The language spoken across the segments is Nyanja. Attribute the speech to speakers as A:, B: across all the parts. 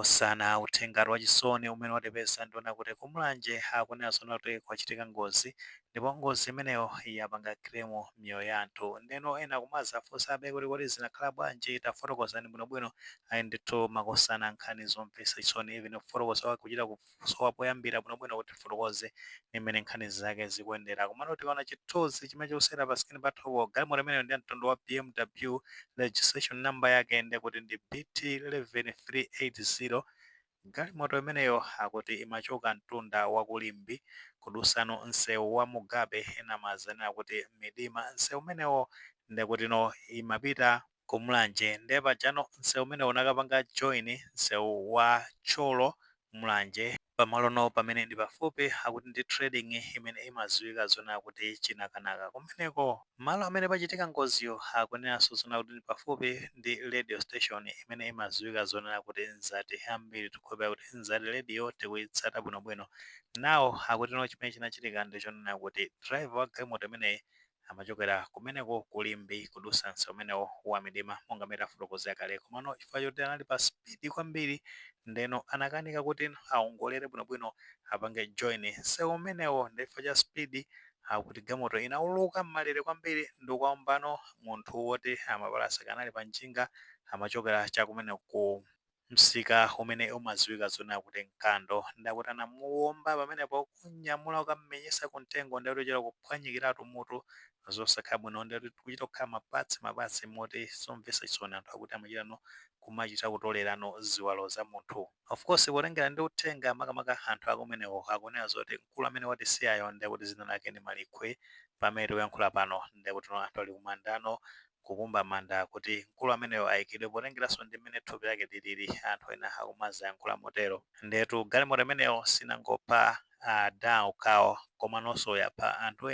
A: makosana uthenga wachisoni umene watipeza ndiona kuti kumulanje akunenazo kuti kwachitika ngozi ndipo ngozi imeneyo yapanga kremo miyoyo ya anthu. Ndeno ena kumazafunsabe kuti kodi zinakhala bwanji tafotokozani bwinobwino ayi ndithu makosana nkhani zomvetsa chisoni even kufotokoza kuchita kusowa poyambira bwinobwino kuti tifotokoze imene nkhani zake zikuyendera. Komano tiona chithunzi chimene chikusera pa skrini pathupo galimoto imeneyo ndi mtundu wa BMW, registration number yake ndi kuti ndi BT 11380. Galimoto imeneyo akuti imachoka mtunda wa Kulimbi kudusano msewu wa Mugabe ena mazanena kuti Midima. Msewu umenewo ndikuti imapita kumulanje ndi pajano msewu umenewo unakapanga join msewu wa Cholo Mulanje pamalono pamene ndi pafupi akuti ndi trading imene imaziwika zona kuti chinakanaka. Kumeneko malo amene pachitika ngoziyo akunenaso zona kuti ndi pafupi ndi radio station imene imaziwika zona kuti nzati ambiri tikhopa kuti nzati radio tikuyitsata bwinobwino. Nawo akuti chimene chinachitika ndichonena kuti driver wa galimoto imeneyi amachokera kumeneko Kulimbi kudusa msewu umenewo wa Midima monga meta fotokoza kale. Komano chifukwa choti anali pa speed kwambiri ndeno anakanika kuti aongolere bwinobwino apange join msewu umenewo ndi chifukwa cha speed akuti galimoto inauluka mmalire kwambiri ndikuombano munthu woti amapalasa kanali pa njinga amachokera chakumene ku msika umene umaziwika zona kuti Nkando ndakuti anamuomba pamenepo kunyamula ukammenyesa kumtengo ndi kuti chera kuphwanyikiratu mutu zosakhala bwino ndi kuchita kukhala mapatsi moti somvetsa chisoni anthu akuti amachitano kumachita kutolerano ziwalo za munthu. Of course potengera ndi uthenga makamaka anthu akumenewo akunena zoti mkulu amene watisiyayo ndi kuti zina lake ndi Malikwe pamene tikuyankhula pano ndi kuti anthu ali kumandano kukumba manda kuti mkulu ameneyo ayikidwe potengeranso ndi mmene thupi lake lilili anthu ena akumaziyankhula motero. Ndetu galimoto imeneyo sinangopha dawu kawo komanso yapha anthu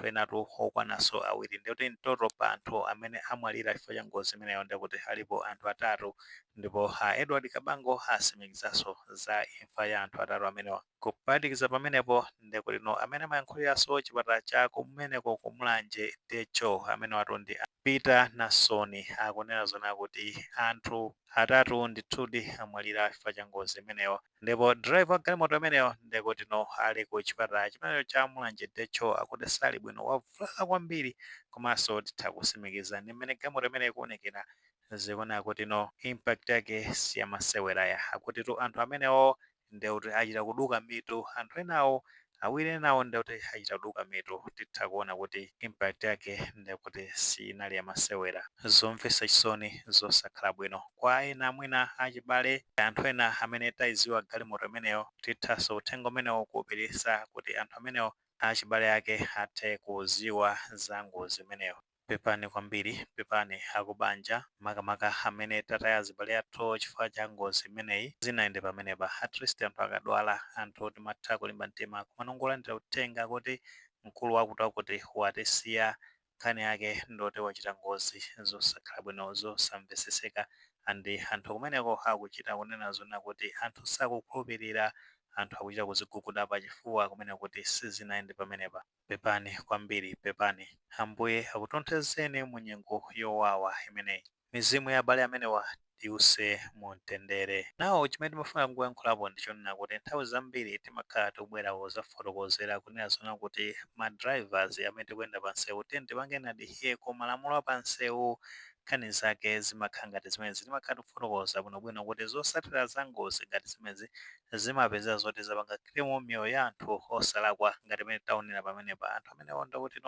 A: enatu okwananso awiri ndikuti mtoto pa anthu amene amwalira chifukwa cha ngozi imeneyo ndikuti alipo anthu atatu ndipo Edward Kabango asimikizanso za imfa ya anthu atatu amenewa. Kuphatikiza pamenepo ndikuti amene amayankhuliraso chipatala cha kumeneko kumulanje Techo amene watundi Peter Nasoni akunena zona kuti anthu atatu ndithudi amwalira chifukwa cha ngozi imeneyo ndipo driver galimoto imeneyo ndikuti ali ku chipatala chimeneyo cha Mulanje Techo akuti sali bwino wavulala kwambiri komanso titha kusimikiza ndi mmene galimoto imeneyo ikuonekera zikuona kuti impact yake siyamasewera ya akuti anthu amenewo ndikuti achita kuduka mitu anthu enawo awiri enawo ndikuti achita kuduka mitu titha kuona kuti impact yake ndikuti sinali yamasewera. Zomvetsa chisoni zosakhala bwino kwa ena mwina achibale anthu ena amene tayiziwa galimoto imeneyo tithaso uthenga umenewo kuupititsa kuti anthu amenewo achibale ake athe kuziwa za ngozi imeneyo. Pepani kwambiri, pepani akubanja makamaka amene tataya azibale athu chifukwa cha ngozi imeneyi zinayende pamenepa. At least anthu akadwala anthu timatha kulimba mtima kumanongolandira uthenga kuti mkulu wakuti watisiya nkhani yake ndoti wachita ngozi zosakhala bwino zosamvetseseka andi anthu kumeneko akuchita kunena zona kuti anthu sakukhulupirira anthu akuchita kuziguguda pachifuwa kumene kuti sizinayende pamenepa. Pepani kwambiri, pepani. Ambuye akutonthezeni mu nyengo yowawa imeneyi. Mizimu ya abale amenewa iwuse mumtendere. Nawo chimene timafuna kuyankhulapo ndichonena kuti nthawi zambiri timakhala tikubwera kuzafotokozera kunena zona kuti ma drivers amene tikuyenda pa nsewu tipange nadihiyeko malamulo a pa nsewu nkhani zake zimakhala ngati zimezi timakhala tikufotokoza bwinobwino kuti zotsatira za ngozi ngati zimezi zimapeza zoti zapanga kremo miyoyo ya anthu osalakwa ngati mene taonera pamenepa. Anthu amenewo ndikuti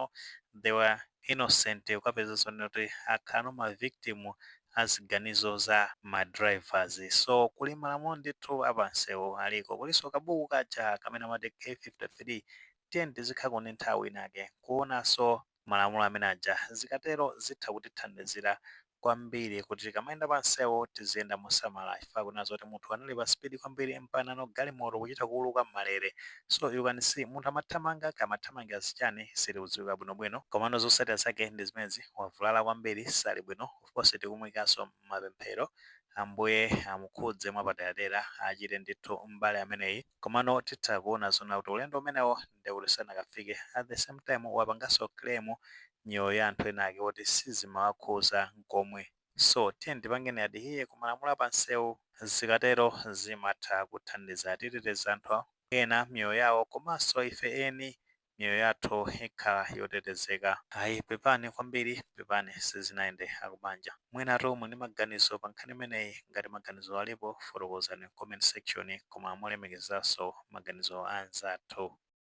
A: they were innocent ukapeza zona kuti akhala ma victim aziganizo za ma drivers. So kuli malamulo ndithu apansewu aliko kuliso kabuku kaja kamene amati K53 tiye tizikhala kuni nthawi inake kuonanso malamulo amene aja zikatero zitha kutithandizira kwambiri kuti tikamayenda pansewu tiziyenda mosamala chifukwa kunena zoti munthu anali pa speed kwambiri mpaka galimoto kuchita kuuluka mmalere. So you can see munthu amathamanga kamathamangira zichani sitikudziwika bwinobwino komano zotsatira zake ndi zimezi wavulala kwambiri sali bwino. Of course tikumuyikaso mapemphero Ambuye amukhudze mwapaderadera achite ndithu mbale ameneyi komano titha kuona zona kuti ulendo umenewo ndikuti sanakafike. At the same time wapanganso claim miyoyo ya anthu ena ake kuti sizimawakhuza nkomwe. so tiye ndipangeni adihiye kumalamulo apansewu zikatero zimatha kuthandiza titeteza anthu ena miyoyo yawo komanso ife eni miyoyo yathu ikhala yotetezeka. Ayi pepani kwambiri, pepani sizinayende akubanja. Mwenatu muli maganizo pa nkhani imeneyi, ngati maganizo alipo fotokozani comment section, koma molemekezanso maganizo a anzathu.